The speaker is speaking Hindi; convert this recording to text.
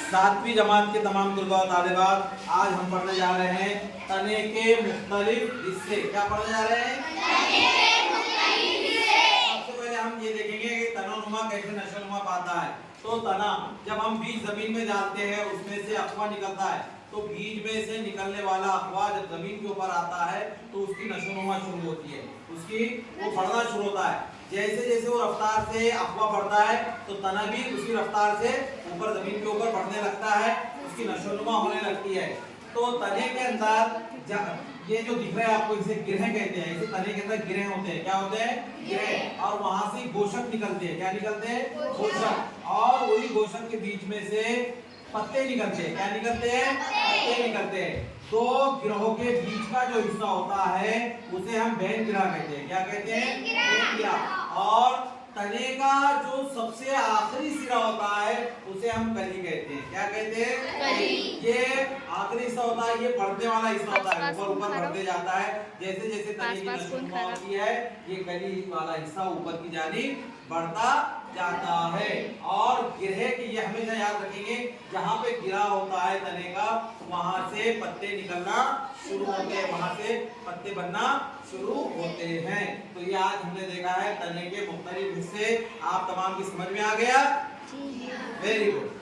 सातवीं जमात के तमाम तलबा और तालिबात, आज हम पढ़ने जा रहे हैं तने के मुख्तलिफ हिस्से। क्या पढ़ने जा रहे हैं? तने के मुख्तलिफ हिस्से। सबसे पहले हम ये देखेंगे कि तनोनुमा कैसे नशोनुमा पाता है। तो तना, जब हम बीज जमीन में डालते हैं उसमें से अफवाह निकलता है, तो बीज में से निकलने वाला अफवाह जब जमीन के ऊपर आता है तो उसकी नशोनुमा शुरू होती है, उसकी वो बढ़ना शुरू होता है। जैसे जैसे वो रफ्तार से अफवाह बढ़ता है तो तना भी उसी रफ्तार से ऊपर जमीन के ऊपर बढ़ने लगता है, उसकी नशोनुमा होने लगती है। तो तने के अंदर ये जो दिख रहा है आपको, इसे गिरहें कहते हैं। इसे तने के अंदर गिरहें होते हैं। क्या होते हैं? गिरहें। और वहां से गोशक निकलते हैं। क्या निकलते हैं? गोशक। और वही गोशक के बीच में से पत्ते निकलते हैं। क्या निकलते हैं? पत्ते निकलते हैं। तो गिरोह के बीच का जो हिस्सा होता है उसे हम बैन गिरा कहते हैं। क्या कहते हैं? बैन गिरा। और तने का जो सबसे आखिरी सिरा होता है उसे हम कली कहते हैं। क्या कहते हैं? कली। ये आखिरी हिस्सा होता है, ये बढ़ने वाला हिस्सा होता है, ऊपर ऊपर बढ़ते जाता है। जैसे जैसे तने की नशोनुमा होती है ये कली वाला हिस्सा ऊपर की जानिब बढ़ता जाता है। और गिरहे की ये हमेशा याद रखेंगे, जहाँ पे गिरा होता है तने का वहां से पत्ते निकलना शुरू होते हैं, वहां से पत्ते बनना शुरू होते हैं। तो ये आज हमने देखा है तने के मुख्तलिफ हिस्से। आप तमाम की समझ में आ गया? Very good.